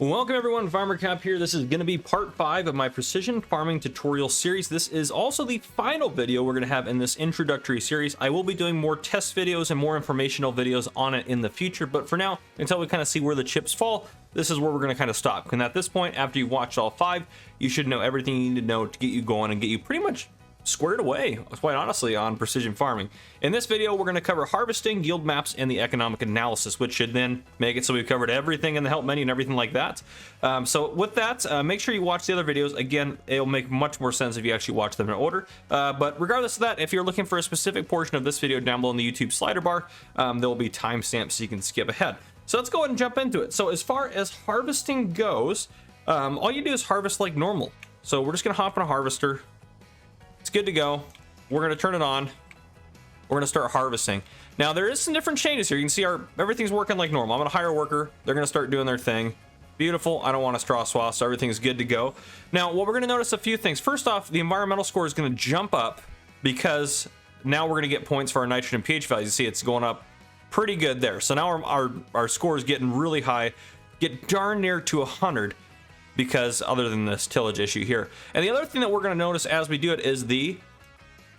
Welcome everyone, Farmer Cap here. This is going to be part 5 of my precision farming tutorial series. This is also the final video we're going to have in this introductory series. I will be doing more test videos and more informational videos on it in the future, but for now, until we kind of see where the chips fall, this is where we're going to kind of stop. And at this point, after you've watched all 5, you should know everything you need to know to get you going and get you pretty much squared away, quite honestly, on precision farming. In this video, we're going to cover harvesting, yield maps, and the economic analysis, which should then make it so we've covered everything in the help menu and everything like that. So with that, make sure you watch the other videos. Again, it'll make much more sense if you actually watch them in order. But regardless of that, if you're looking for a specific portion of this video down below in the YouTube slider bar, there will be timestamps so you can skip ahead. So let's go ahead and jump into it. So as far as harvesting goes, all you do is harvest like normal. So we're just going to hop in a harvester. It's good to go. We're going to turn it on. We're going to start harvesting. Now there is some different changes here. You can see everything's working like normal. I'm going to hire a worker. They're going to start doing their thing. Beautiful. I don't want a straw swap, so everything's good to go. Now what we're going to notice a few things. First off, the environmental score is going to jump up because now we're going to get points for our nitrogen pH values. You see it's going up pretty good there. So now our score is getting really high, get darn near to 100. Because other than this tillage issue here. And the other thing that we're going to notice as we do it is the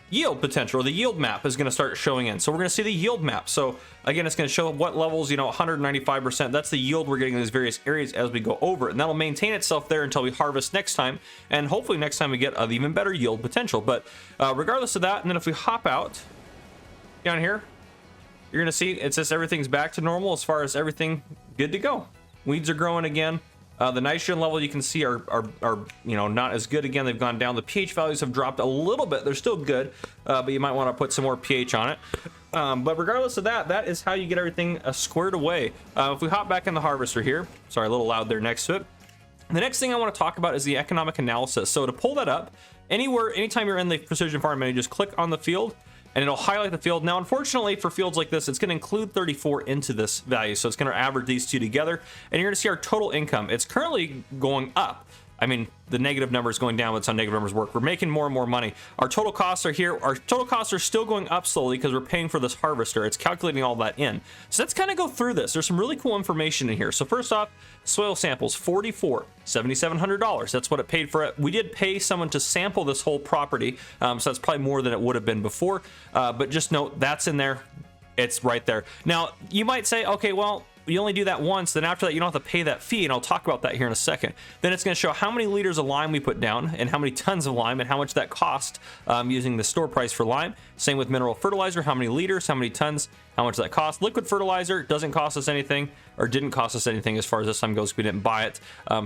yield potential, or the yield map is going to start showing in. So we're going to see the yield map. So again, it's going to show what levels, 195%. That's the yield we're getting in these various areas as we go over it. And that'll maintain itself there until we harvest next time. And hopefully next time we get an even better yield potential. But regardless of that, and then if we hop out down here, you're going to see it says everything's back to normal as far as everything good to go. Weeds are growing again. The nitrogen level you can see are not as good. Again, they've gone down. The pH values have dropped a little bit. They're still good, but you might want to put some more pH on it. But regardless of that, that is how you get everything squared away. If we hop back in the harvester here, sorry, a little loud there next to it. The next thing I want to talk about is the economic analysis. So to pull that up, anytime you're in the precision farm menu, just click on the field and it'll highlight the field. Now, unfortunately, for fields like this, it's going to include 34 into this value. So it's going to average these two together, and you're going to see our total income. It's currently going up. I mean, the negative number is going down, but it's how negative numbers work. We're making more and more money. Our total costs are here. Our total costs are still going up slowly because we're paying for this harvester. It's calculating all that in. So let's kind of go through this. There's some really cool information in here. So first off, soil samples, $7,700. That's what it paid for it. We did pay someone to sample this whole property, so that's probably more than it would have been before. But just note, that's in there. It's right there. Now, you might say, okay, well, you only do that once, then after that you don't have to pay that fee, and I'll talk about that here in a second. Then it's going to show how many liters of lime we put down and how many tons of lime and how much that cost using the store price for lime. Same with mineral fertilizer, how many liters, how many tons, how much that cost. Liquid fertilizer doesn't cost us anything, or didn't cost us anything as far as this time goes. We didn't buy it,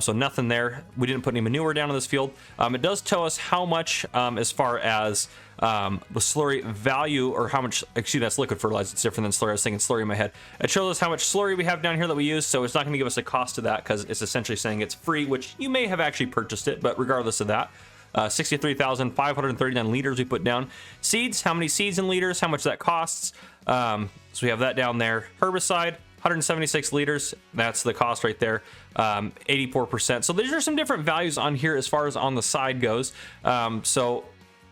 so nothing there. We didn't put any manure down in this field. It does tell us how much as far as the slurry value, or how much, excuse me, that's liquid fertilizer. It's different than slurry. I was thinking slurry in my head. It shows us how much slurry we have down here that we use, so it's not going to give us a cost to that because it's essentially saying it's free, which you may have actually purchased it, but regardless of that, 63,539 liters we put down. Seeds, how many seeds in liters, how much that costs. So we have that down there. Herbicide, 176 liters, that's the cost right there. 84%. So these are some different values on here as far as on the side goes. So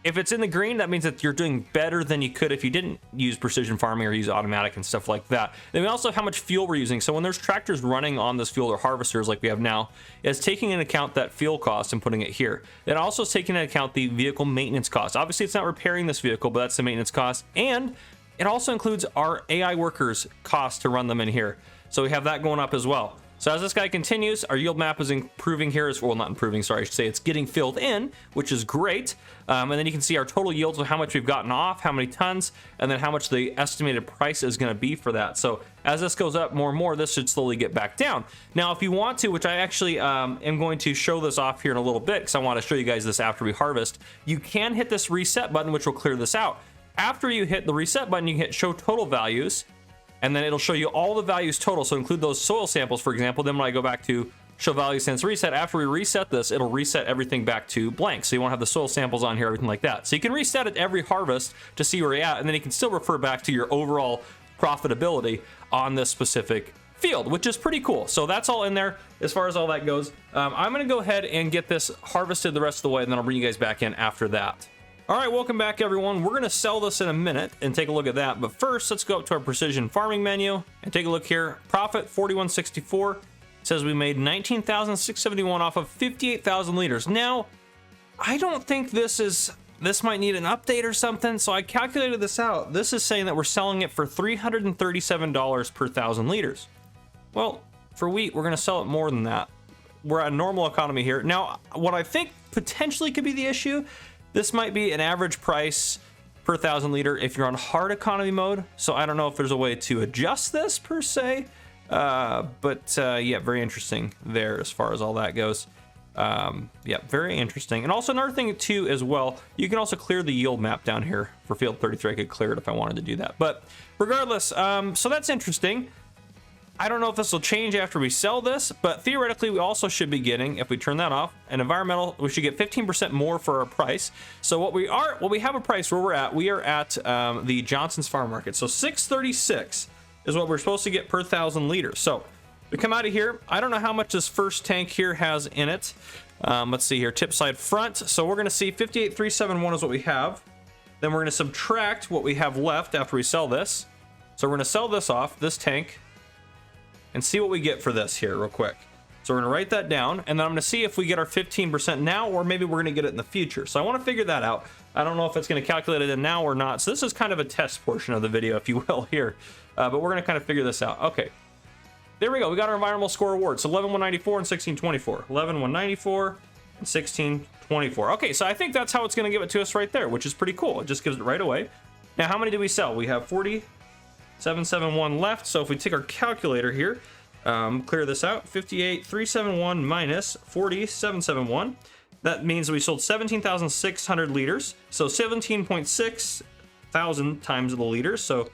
if it's in the green, that means that you're doing better than you could if you didn't use precision farming or use automatic and stuff like that. Then we also have how much fuel we're using. So when there's tractors running on this field, or harvesters like we have now, it's taking into account that fuel cost and putting it here. It also is taking into account the vehicle maintenance cost. Obviously, it's not repairing this vehicle, but that's the maintenance cost. And it also includes our AI workers' cost to run them in here. So we have that going up as well. So as this guy continues, our yield map is improving here as well, not improving, sorry, I should say it's getting filled in, which is great. And then you can see our total yields of how much we've gotten off, how many tons, and then how much the estimated price is going to be for that. So as this goes up more and more, this should slowly get back down. Now, if you want to, which I actually am going to show this off here in a little bit, because I want to show you guys this after we harvest, you can hit this reset button, which will clear this out. After you hit the reset button, you hit show total values, and then it'll show you all the values total. So include those soil samples, for example. Then when I go back to show values since reset, after we reset this, it'll reset everything back to blank. So you won't have the soil samples on here, everything like that. So you can reset it every harvest to see where you're at, and then you can still refer back to your overall profitability on this specific field, which is pretty cool. So that's all in there as far as all that goes. I'm going to go ahead and get this harvested the rest of the way, and then I'll bring you guys back in after that. All right, welcome back everyone. We're gonna sell this in a minute and take a look at that. But first, let's go up to our precision farming menu and take a look here. Profit 4164, says we made 19,671 off of 58,000 liters. Now, I don't think this might need an update or something, so I calculated this out. This is saying that we're selling it for $337 per 1,000 liters. Well, for wheat, we're going to sell it more than that. We're at normal economy here. Now, what I think potentially could be the issue, this might be an average price per 1,000 liter if you're on hard economy mode. So I don't know if there's a way to adjust this per se. Yeah, very interesting there as far as all that goes. Yeah, very interesting. And also another thing too as well, you can also clear the yield map down here for field 33. I could clear it if I wanted to do that. But regardless, so that's interesting. I don't know if this will change after we sell this, but theoretically we also should be getting, if we turn that off, an environmental, we should get 15% more for our price. So what we have a price where we are at the Johnson's Farm Market. So 636 is what we're supposed to get per 1,000 liters. So we come out of here. I don't know how much this first tank here has in it. Let's see here, tip side front. So we're gonna see 58,371 is what we have. Then we're gonna subtract what we have left after we sell this. So we're gonna sell this off, this tank, and see what we get for this here real quick. So we're gonna write that down, and then I'm gonna see if we get our 15% now, or maybe we're gonna get it in the future. So I wanna figure that out. I don't know if it's gonna calculate it in now or not. So this is kind of a test portion of the video, if you will, here. But we're gonna kind of figure this out. Okay, there we go. We got our environmental score awards. So 11,194 and 1624. 11,194 and 1624. Okay, so I think that's how it's gonna give it to us right there, which is pretty cool. It just gives it right away. Now, how many did we sell? We have 4771 left. So if we take our calculator here, clear this out, 58,371 minus 4771, that means we sold 17,600 liters. So 17.6 thousand times the liters. So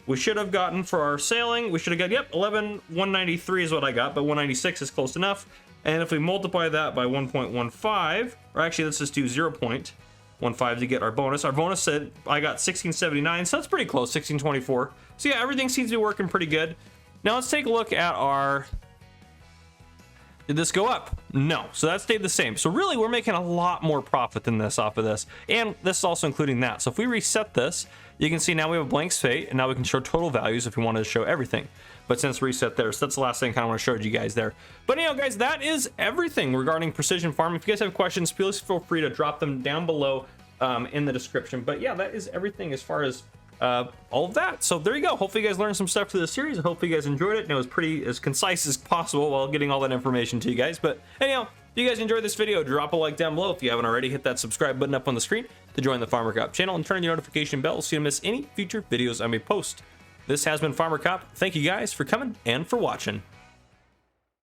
we should have gotten for our sailing, we should have got, yep, 11,193 is what I got, but 196 is close enough. And if we multiply that by 1.15, or actually let's just do 0.15 to get our bonus. Our bonus said I got 1679, so that's pretty close, 1624. So yeah, everything seems to be working pretty good. Now let's take a look at our, did this go up? No, so that stayed the same. So really we're making a lot more profit than this off of this. And this is also including that. So if we reset this, you can see now we have a blank slate, and now we can show total values if we wanted to show everything. But since reset there, so that's the last thing I kind of want to show you guys there. But anyhow, guys, that is everything regarding precision farming. If you guys have questions, please feel free to drop them down below in the description. But yeah, that is everything as far as all of that. So there you go. Hopefully you guys learned some stuff for this series. I hope you guys enjoyed it, and it was pretty as concise as possible while getting all that information to you guys. But anyhow, if you guys enjoyed this video, drop a like down below. If you haven't already, hit that subscribe button up on the screen to join the Farmer Cop channel, and turn on your notification bell so you don't miss any future videos I may post. This has been Farmer Cop. Thank you guys for coming and for watching.